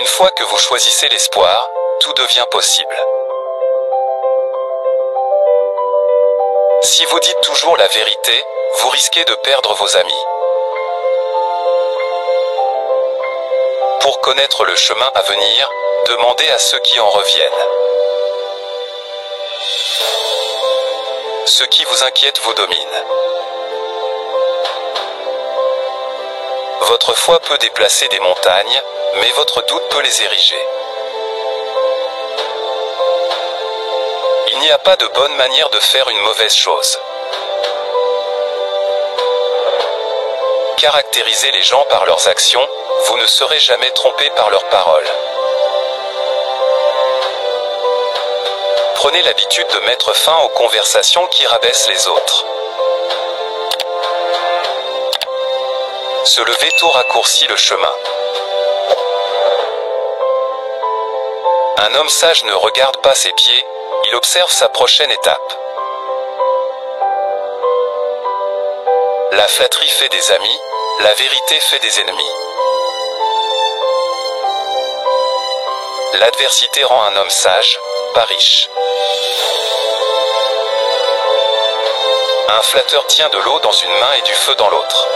Une fois que vous choisissez l'espoir, tout devient possible. Si vous dites toujours la vérité, vous risquez de perdre vos amis. Pour connaître le chemin à venir, demandez à ceux qui en reviennent. Ce qui vous inquiète vous domine. Votre foi peut déplacer des montagnes, mais votre doute peut les ériger. Il n'y a pas de bonne manière de faire une mauvaise chose. Caractérisez les gens par leurs actions, vous ne serez jamais trompé par leurs paroles. Prenez l'habitude de mettre fin aux conversations qui rabaissent les autres. Se lever tôt raccourcit le chemin. Un homme sage ne regarde pas ses pieds, il observe sa prochaine étape. La flatterie fait des amis, la vérité fait des ennemis. L'adversité rend un homme sage, pas riche. Un flatteur tient de l'eau dans une main et du feu dans l'autre.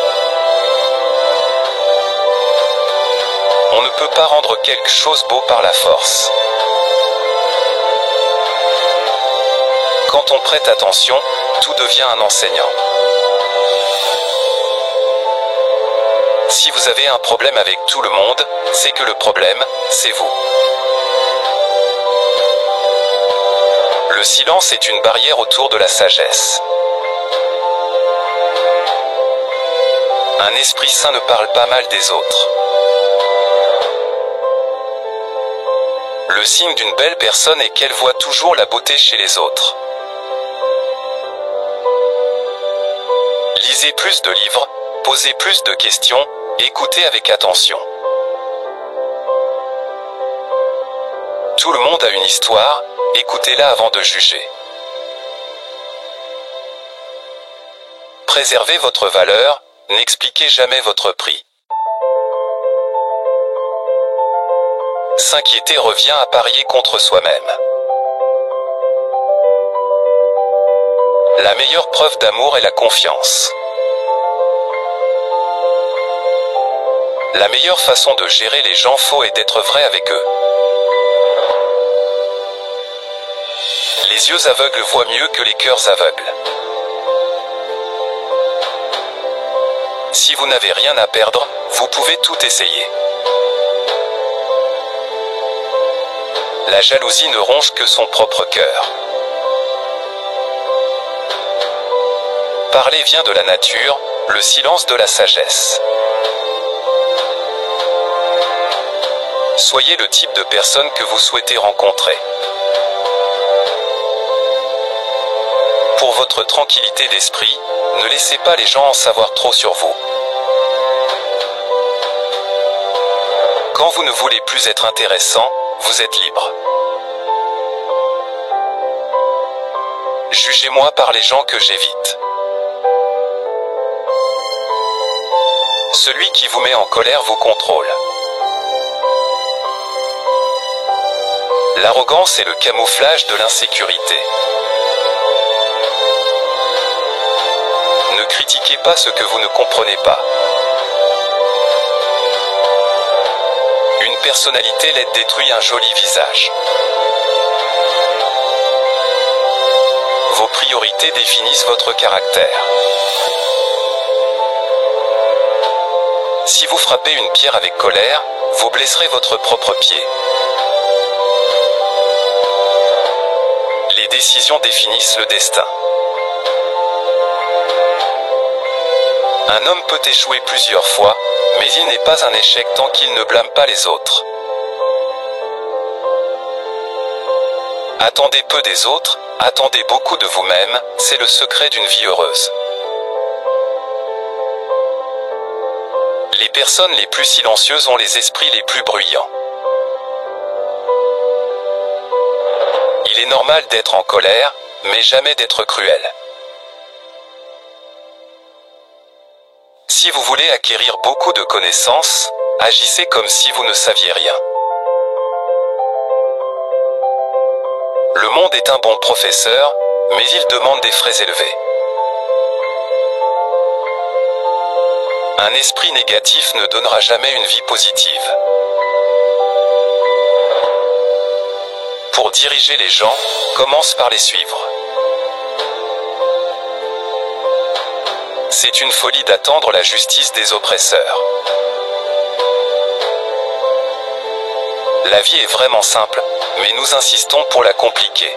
On ne peut pas rendre quelque chose beau par la force. Quand on prête attention, tout devient un enseignant. Si vous avez un problème avec tout le monde, c'est que le problème, c'est vous. Le silence est une barrière autour de la sagesse. Un esprit sain ne parle pas mal des autres. Le signe d'une belle personne est qu'elle voit toujours la beauté chez les autres. Lisez plus de livres, posez plus de questions, écoutez avec attention. Tout le monde a une histoire, écoutez-la avant de juger. Préservez votre valeur, n'expliquez jamais votre prix. S'inquiéter revient à parier contre soi-même. La meilleure preuve d'amour est la confiance. La meilleure façon de gérer les gens faux est d'être vrai avec eux. Les yeux aveugles voient mieux que les cœurs aveugles. Si vous n'avez rien à perdre, vous pouvez tout essayer. La jalousie ne ronge que son propre cœur. Parler vient de la nature, le silence de la sagesse. Soyez le type de personne que vous souhaitez rencontrer. Pour votre tranquillité d'esprit, ne laissez pas les gens en savoir trop sur vous. Quand vous ne voulez plus être intéressant, vous êtes libre. Jugez-moi par les gens que j'évite. Celui qui vous met en colère vous contrôle. L'arrogance est le camouflage de l'insécurité. Ne critiquez pas ce que vous ne comprenez pas. Une personnalité laide détruit un joli visage. Vos priorités définissent votre caractère. Si vous frappez une pierre avec colère, vous blesserez votre propre pied. Les décisions définissent le destin. Un homme peut échouer plusieurs fois, mais il n'est pas un échec tant qu'il ne blâme pas les autres. Attendez peu des autres, attendez beaucoup de vous-même, c'est le secret d'une vie heureuse. Les personnes les plus silencieuses ont les esprits les plus bruyants. Il est normal d'être en colère, mais jamais d'être cruel. Si vous voulez acquérir beaucoup de connaissances, agissez comme si vous ne saviez rien. Le monde est un bon professeur, mais il demande des frais élevés. Un esprit négatif ne donnera jamais une vie positive. Pour diriger les gens, commence par les suivre. C'est une folie d'attendre la justice des oppresseurs. La vie est vraiment simple, mais nous insistons pour la compliquer.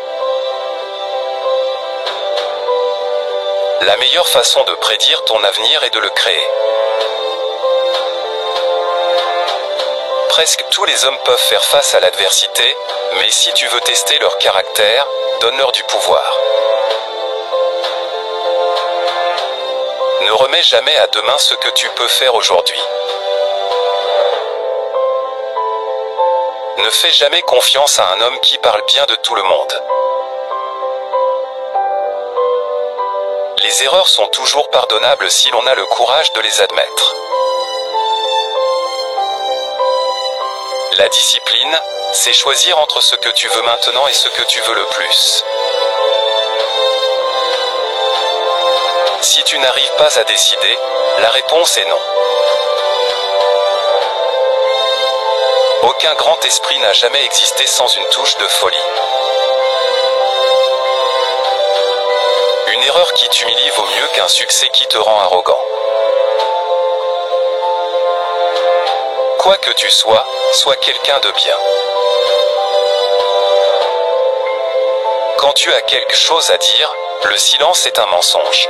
La meilleure façon de prédire ton avenir est de le créer. Presque tous les hommes peuvent faire face à l'adversité, mais si tu veux tester leur caractère, donne-leur du pouvoir. Ne remets jamais à demain ce que tu peux faire aujourd'hui. Ne fais jamais confiance à un homme qui parle bien de tout le monde. Les erreurs sont toujours pardonnables si l'on a le courage de les admettre. La discipline, c'est choisir entre ce que tu veux maintenant et ce que tu veux le plus. Si tu n'arrives pas à décider, la réponse est non. Aucun grand esprit n'a jamais existé sans une touche de folie. Une erreur qui t'humilie vaut mieux qu'un succès qui te rend arrogant. Quoi que tu sois, sois quelqu'un de bien. Quand tu as quelque chose à dire, le silence est un mensonge.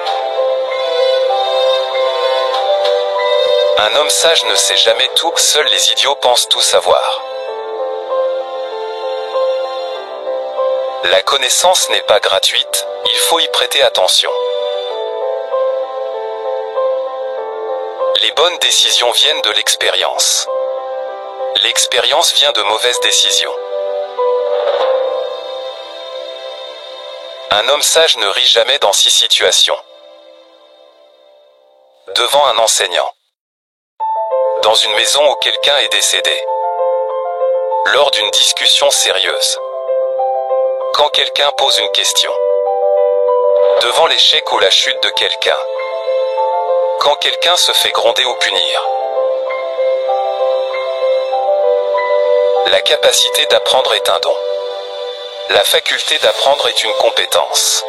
Un homme sage ne sait jamais tout, seuls les idiots pensent tout savoir. La connaissance n'est pas gratuite, il faut y prêter attention. Les bonnes décisions viennent de l'expérience. L'expérience vient de mauvaises décisions. Un homme sage ne rit jamais dans 6 situations. Devant un enseignant. Dans une maison où quelqu'un est décédé. Lors d'une discussion sérieuse. Quand quelqu'un pose une question. Devant l'échec ou la chute de quelqu'un. Quand quelqu'un se fait gronder ou punir. La capacité d'apprendre est un don. La faculté d'apprendre est une compétence.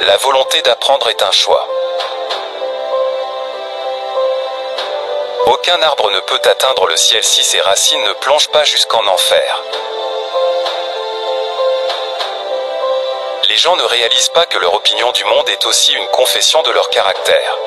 La volonté d'apprendre est un choix. Aucun arbre ne peut atteindre le ciel si ses racines ne plongent pas jusqu'en enfer. Les gens ne réalisent pas que leur opinion du monde est aussi une confession de leur caractère.